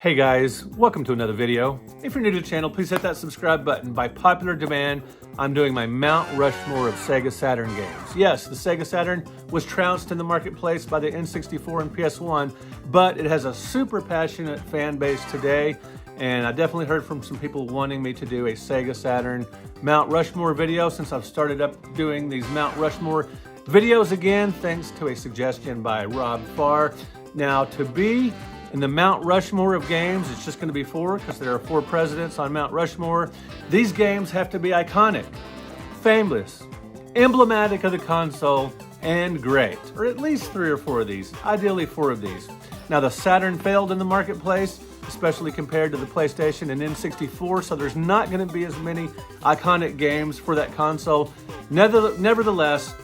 Hey guys, welcome to another video. If you're new to the channel, please hit that subscribe button. By popular demand, I'm doing my Mount Rushmore of Sega Saturn games. Yes, the Sega Saturn was trounced in the marketplace by the N64 and PS1, but it has a super passionate fan base today, and I definitely heard from some people wanting me to do a Sega Saturn Mount Rushmore video since I've started up doing these Mount Rushmore videos again, thanks to a suggestion by Rob Farr. Now, to be in the Mount Rushmore of games, it's just going to be 4 because there are 4 presidents on Mount Rushmore. These games have to be iconic, famous, emblematic of the console, and great. Or at least 3 or 4 of these, ideally 4 of these. Now the Saturn failed in the marketplace, especially compared to the PlayStation and N64, so there's not going to be as many iconic games for that console. Nevertheless,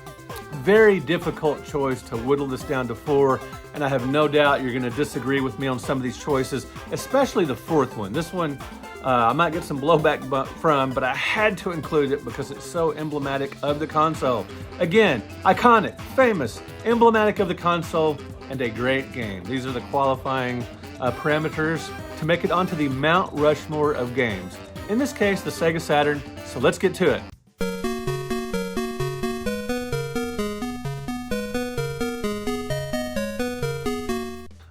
very difficult choice to whittle this down to 4, and I have no doubt you're going to disagree with me on some of these choices, especially the 4th one. This one I might get some blowback from, but I had to include it because it's so emblematic of the console. Again, iconic, famous, emblematic of the console, and a great game. These are the qualifying parameters to make it onto the Mount Rushmore of games. In this case, the Sega Saturn, so let's get to it.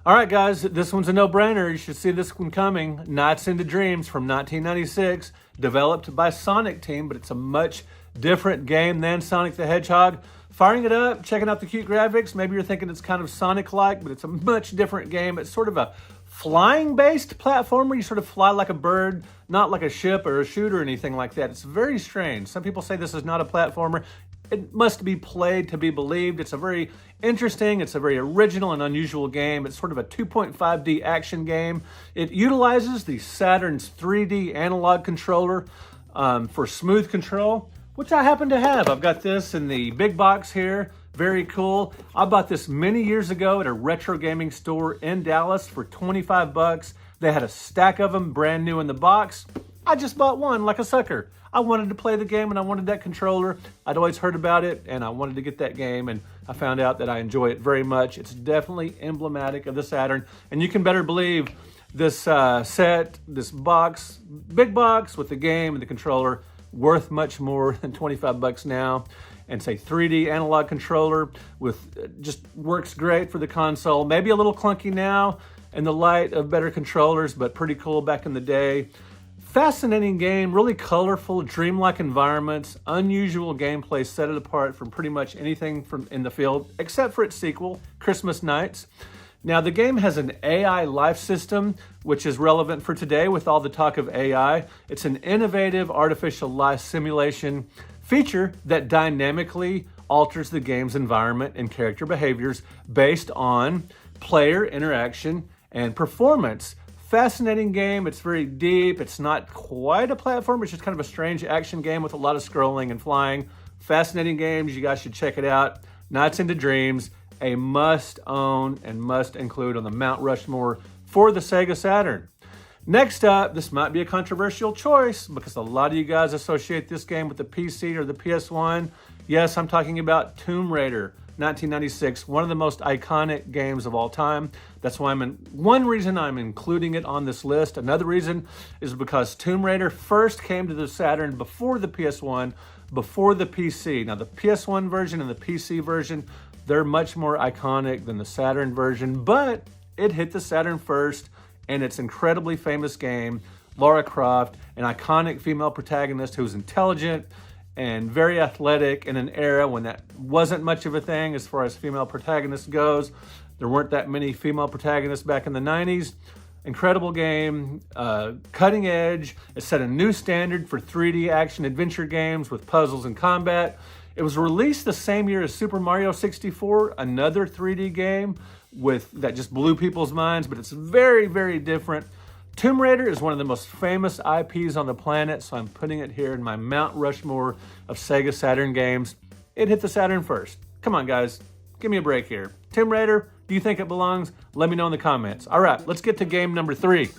All right, guys, this one's a no-brainer. You should see this one coming. Nights into Dreams from 1996, developed by Sonic Team, but it's a much different game than Sonic the Hedgehog. Firing it up, checking out the cute graphics. Maybe you're thinking it's kind of Sonic-like, but it's a much different game. It's sort of a flying-based platformer. You sort of fly like a bird, not like a ship or a chute or anything like that. It's very strange. Some people say this is not a platformer. It must be played to be believed. It's a very interesting, it's a very original and unusual game. It's sort of a 2.5D action game. It utilizes the Saturn's 3D analog controller for smooth control, which I happen to have. I've got this in the big box here. Very cool. I bought this many years ago at a retro gaming store in Dallas for 25 bucks. They had a stack of them brand new in the box. I just bought one like a sucker. I wanted to play the game and I wanted that controller. I'd always heard about it and I wanted to get that game, and I found out that I enjoy it very much. It's definitely emblematic of the Saturn, and you can better believe this set, this box, big box with the game and the controller, worth much more than 25 bucks now. And it's a 3D analog controller with just works great for the console. Maybe a little clunky now in the light of better controllers, but pretty cool back in the day. Fascinating game, really colorful, dreamlike environments, unusual gameplay, set it apart from pretty much anything from in the field, except for its sequel, Christmas Nights. Now, the game has an AI life system, which is relevant for today with all the talk of AI. It's an innovative artificial life simulation feature that dynamically alters the game's environment and character behaviors based on player interaction and performance. Fascinating game. It's very deep. It's not quite a platform. It's just kind of a strange action game with a lot of scrolling and flying. Fascinating games. You guys should check it out. Nights into Dreams, a must own and must include on the Mount Rushmore for the Sega Saturn. Next up, this might be a controversial choice because a lot of you guys associate this game with the PC or the PS1. Yes, I'm talking about Tomb Raider. 1996, one of the most iconic games of all time. That's why one reason I'm including it on this list. Another reason is because Tomb Raider first came to the Saturn before the PS1, before the PC. Now the PS1 version and the PC version, they're much more iconic than the Saturn version, but it hit the Saturn first, and it's an incredibly famous game. Lara Croft, an iconic female protagonist who's intelligent and very athletic in an era when that wasn't much of a thing as far as female protagonists goes. There weren't that many female protagonists back in the 90s. Incredible game, cutting edge. It set a new standard for 3D action adventure games with puzzles and combat. It was released the same year as Super Mario 64, another 3D game that just blew people's minds, but it's very, very different. Tomb Raider is one of the most famous IPs on the planet, so I'm putting it here in my Mount Rushmore of Sega Saturn games. It hit the Saturn first. Come on, guys. Give me a break here. Tomb Raider, do you think it belongs? Let me know in the comments. All right, let's get to game number 3.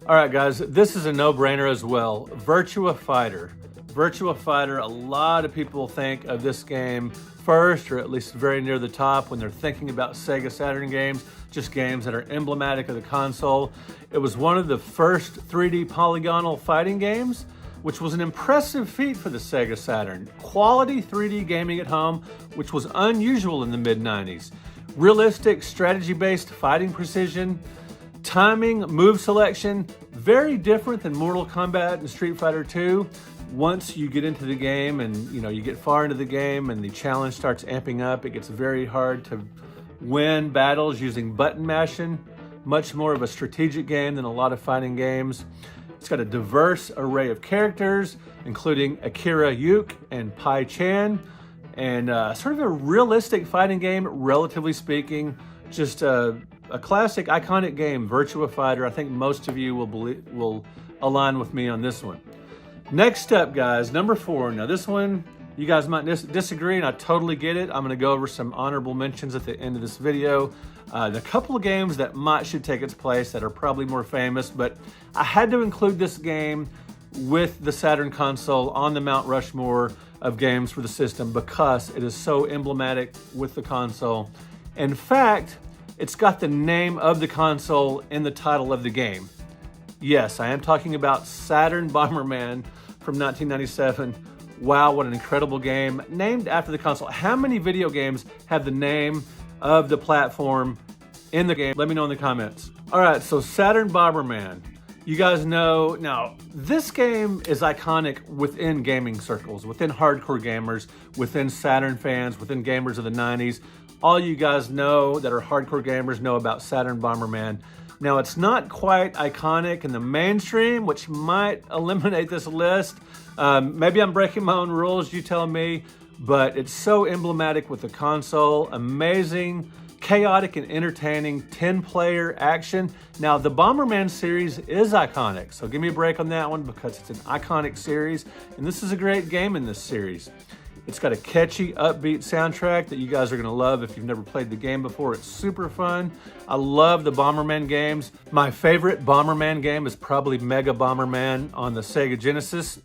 All right, guys, this is a no-brainer as well. Virtua Fighter. Virtua Fighter, a lot of people think of this game first, or at least very near the top when they're thinking about Sega Saturn games, just games that are emblematic of the console. It was one of the first 3D polygonal fighting games, which was an impressive feat for the Sega Saturn. Quality 3D gaming at home, which was unusual in the mid-90s. Realistic, strategy-based fighting precision, timing, move selection, very different than Mortal Kombat and Street Fighter II. Once you get into the game and you get far into the game and the challenge starts amping up, it gets very hard to win battles using button mashing. Much more of a strategic game than a lot of fighting games. It's got a diverse array of characters, including Akira Yuk and Pai Chan, and sort of a realistic fighting game, relatively speaking. Just a classic, iconic game, Virtua Fighter. I think most of you will align with me on this one. Next up, guys, number 4. Now this one, you guys might disagree, and I totally get it. I'm gonna go over some honorable mentions at the end of this video. A couple of games that should take its place that are probably more famous, but I had to include this game with the Saturn console on the Mount Rushmore of games for the system because it is so emblematic with the console. In fact, it's got the name of the console in the title of the game. Yes, I am talking about Saturn Bomberman from 1997. Wow, what an incredible game. Named after the console. How many video games have the name of the platform in the game? Let me know in the comments. All right, so Saturn Bomberman. You guys know, now this game is iconic within gaming circles, within hardcore gamers, within Saturn fans, within gamers of the 90s. All you guys know that are hardcore gamers know about Saturn Bomberman. Now, it's not quite iconic in the mainstream, which might eliminate this list. Maybe I'm breaking my own rules, you tell me, but it's so emblematic with the console. Amazing, chaotic, and entertaining 10-player action. Now, the Bomberman series is iconic, so give me a break on that one because it's an iconic series, and this is a great game in this series. It's got a catchy, upbeat soundtrack that you guys are gonna love if you've never played the game before. It's super fun. I love the Bomberman games. My favorite Bomberman game is probably Mega Bomberman on the Sega Genesis,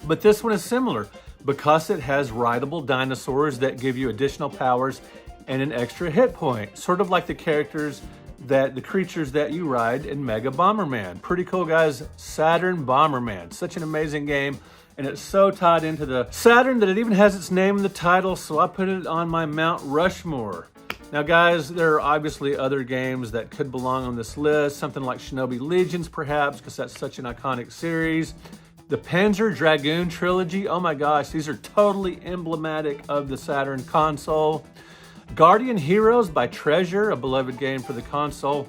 but this one is similar because it has rideable dinosaurs that give you additional powers and an extra hit point, sort of like the creatures that you ride in Mega Bomberman. Pretty cool, guys. Saturn Bomberman, such an amazing game. And it's so tied into the Saturn that it even has its name in the title, so I put it on my Mount Rushmore. Now guys, there are obviously other games that could belong on this list, something like Shinobi Legions perhaps, because that's such an iconic series. The Panzer Dragoon trilogy, oh my gosh, these are totally emblematic of the Saturn console. Guardian Heroes by Treasure, a beloved game for the console.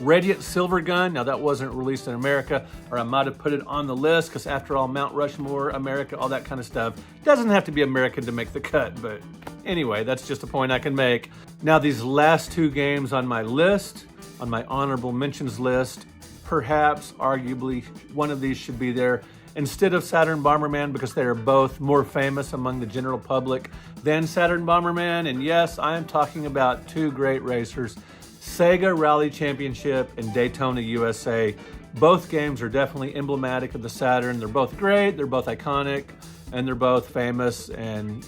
Radiant Silvergun, now that wasn't released in America, or I might have put it on the list because after all, Mount Rushmore, America, all that kind of stuff. Doesn't have to be American to make the cut, but anyway, that's just a point I can make. Now these last 2 games on my list, on my honorable mentions list, perhaps, arguably, one of these should be there instead of Saturn Bomberman because they are both more famous among the general public than Saturn Bomberman. And yes, I am talking about 2 great racers, Sega Rally Championship and Daytona USA. Both games are definitely emblematic of the Saturn. They're both great, they're both iconic, and they're both famous. And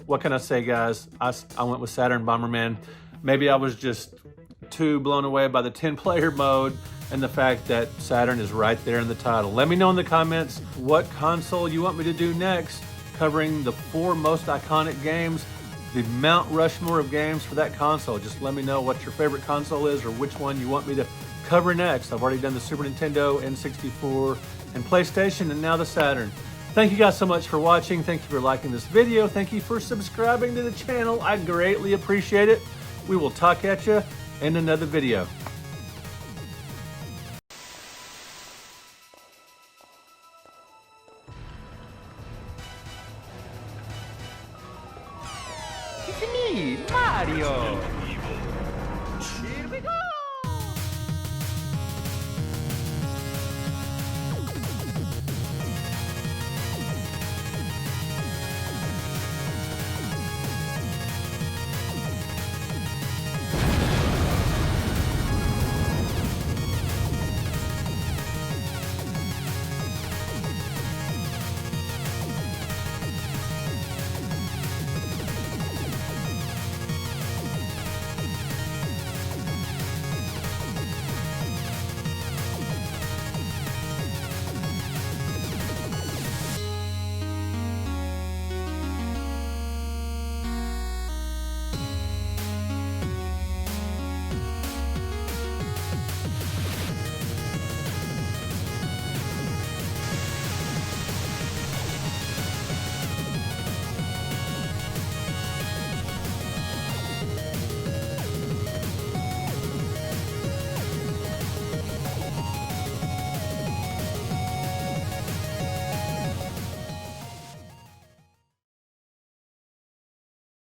what can I say, guys? I went with Saturn Bomberman. Maybe I was just too blown away by the 10-player mode and the fact that Saturn is right there in the title. Let me know in the comments what console you want me to do next, covering the 4 most iconic games, the Mount Rushmore of games for that console. Just let me know what your favorite console is or which one you want me to cover next. I've already done the Super Nintendo, N64, and PlayStation, and now the Saturn. Thank you guys so much for watching. Thank you for liking this video. Thank you for subscribing to the channel. I greatly appreciate it. We will talk at you in another video. It's me, Mario!